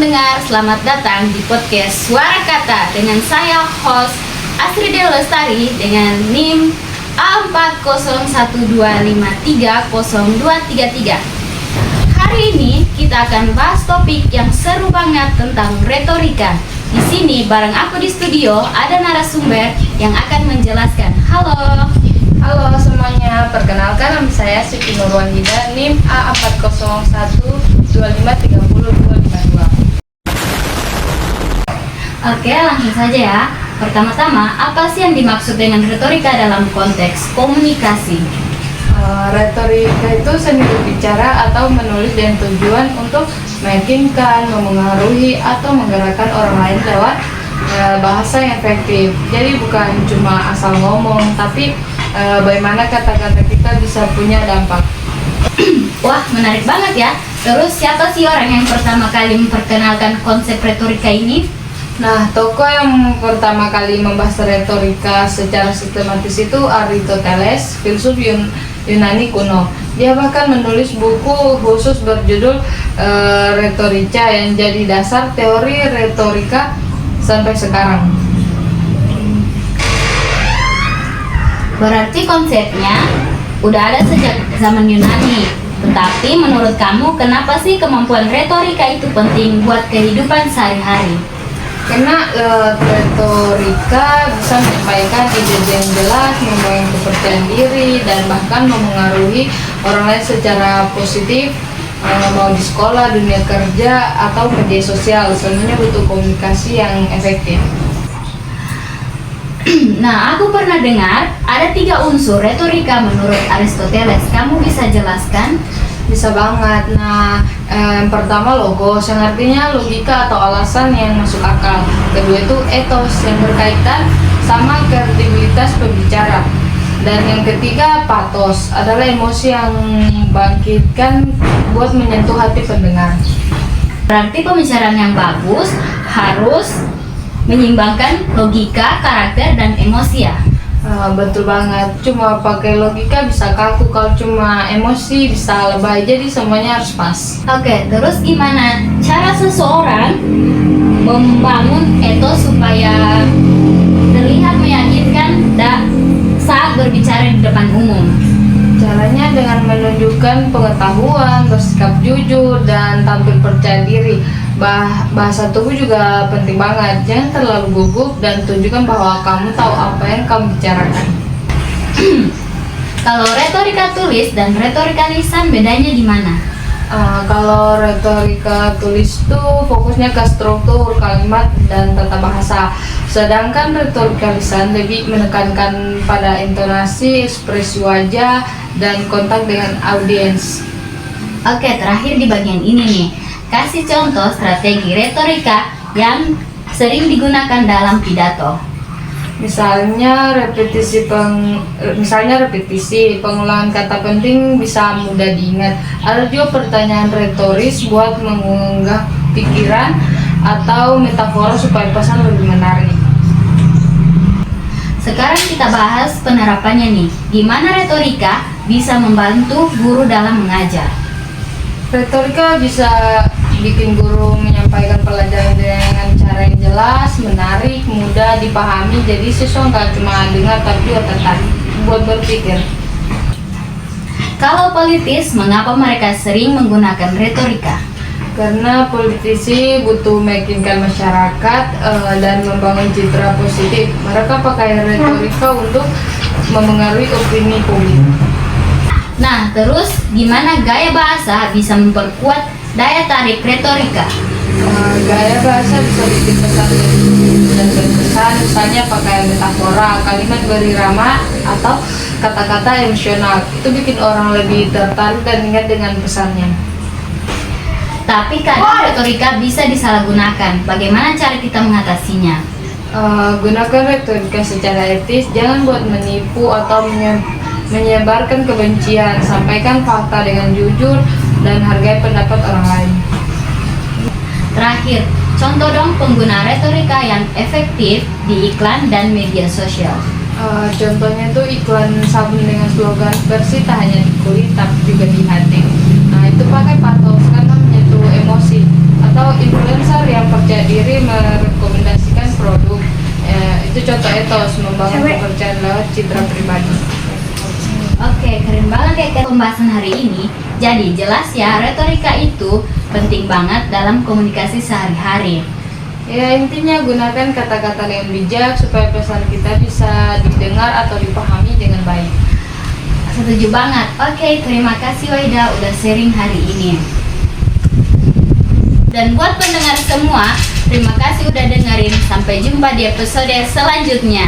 pendengar, selamat datang di podcast Suara Kata dengan saya host Astrid Lestari dengan NIM A4012530233. Hari ini kita akan bahas topik yang seru banget tentang retorika. Di sini bareng aku di studio ada narasumber yang akan menjelaskan. Halo. Halo semuanya, perkenalkan nama saya Siti Nurwahida, NIM A4012530252. Oke, langsung saja ya. Pertama-tama, apa sih yang dimaksud dengan retorika dalam konteks komunikasi? Retorika itu seni berbicara atau menulis dengan tujuan untuk meyakinkan, memengaruhi, atau menggerakkan orang lain lewat bahasa yang efektif. Jadi bukan cuma asal ngomong, tapi bagaimana kata-kata kita bisa punya dampak. Wah, menarik banget ya. Terus siapa sih orang yang pertama kali memperkenalkan konsep retorika ini? Nah, tokoh yang pertama kali membahas retorika secara sistematis itu Aristoteles, filsuf Yunani kuno. Dia bahkan menulis buku khusus berjudul Retorica yang jadi dasar teori retorika sampai sekarang. Berarti konsepnya udah ada sejak zaman Yunani. Tetapi menurut kamu, kenapa sih kemampuan retorika itu penting buat kehidupan sehari-hari? Karena retorika bisa menyampaikan ide yang jelas, membangun kepercayaan diri, dan bahkan memengaruhi orang lain secara positif, mau di sekolah, dunia kerja, atau media sosial. Semuanya butuh komunikasi yang efektif. Nah, aku pernah dengar ada 3 unsur retorika menurut Aristoteles. Kamu bisa jelaskan? Bisa banget. Nah, yang pertama logos, yang artinya logika atau alasan yang masuk akal. Kedua itu ethos, yang berkaitan sama kredibilitas pembicara. Dan yang ketiga pathos, adalah emosi yang bangkitkan buat menyentuh hati pendengar. Berarti pembicaraan yang bagus harus menyeimbangkan logika, karakter, dan emosi ya? Betul banget, cuma pakai logika bisa kaku, kalau cuma emosi bisa lebay, jadi semuanya harus pas. Oke, terus gimana cara seseorang membangun etos supaya terlihat meyakinkan saat berbicara di depan umum? Caranya dengan menunjukkan pengetahuan, bersikap jujur, dan tampil percaya diri. Bahasa tubuh juga penting banget. Jangan terlalu gugup dan tunjukkan bahwa kamu tahu apa yang kamu bicarakan. Kalau retorika tulis dan retorika lisan bedanya di mana? Kalau retorika tulis itu fokusnya ke struktur kalimat dan tata bahasa. Sedangkan retorika lisan lebih menekankan pada intonasi, ekspresi wajah, dan kontak dengan audiens. Oke, terakhir di bagian ini nih. Kasih contoh strategi retorika yang sering digunakan dalam pidato. Misalnya repetisi, pengulangan kata penting bisa mudah diingat. Ada juga pertanyaan retoris buat mengunggah pikiran atau metafora supaya pesan lebih menarik. Sekarang kita bahas penerapannya nih. Gimana retorika bisa membantu guru dalam mengajar? Retorika bisa bikin guru menyampaikan pelajaran dengan cara yang jelas, menarik, mudah dipahami. Jadi siswa nggak cuma dengar tapi juga tertarik buat berpikir. Kalau politis, mengapa mereka sering menggunakan retorika? Karena politisi butuh meyakinkan masyarakat dan membangun citra positif. Mereka pakai retorika untuk memengaruhi opini publik. Nah, terus gimana gaya bahasa bisa memperkuat daya tarik retorika? Gaya bahasa bisa bikin pesan dan berkesan, misalnya pakai metafora, kalimat berirama, atau kata-kata emosional. Itu bikin orang lebih tertarik dan ingat dengan pesannya. Tapi kadang retorika bisa disalahgunakan. Bagaimana cara kita mengatasinya? Gunakan retorika secara etis, jangan buat menipu atau menyebarkan kebencian. Sampaikan fakta dengan jujur dan hargai pendapat orang lain. Terakhir, contoh dong pengguna retorika yang efektif di iklan dan media sosial. Contohnya tuh iklan sabun dengan slogan bersih tak hanya di kulit tapi juga di hati. Nah, itu pakai pathos karena menyentuh emosi. atau influencer yang percaya diri merekomendasikan produk. Itu contoh etos, membangun kepercayaan lewat citra pribadi. Oke, keren banget ya pembahasan hari ini. Jadi jelas ya, retorika itu penting banget dalam komunikasi sehari-hari. Ya, intinya gunakan kata-kata yang bijak supaya pesan kita bisa didengar atau dipahami dengan baik. Setuju banget. Oke, terima kasih Waida udah sharing hari ini. Dan buat pendengar semua, terima kasih udah dengerin. Sampai jumpa di episode selanjutnya.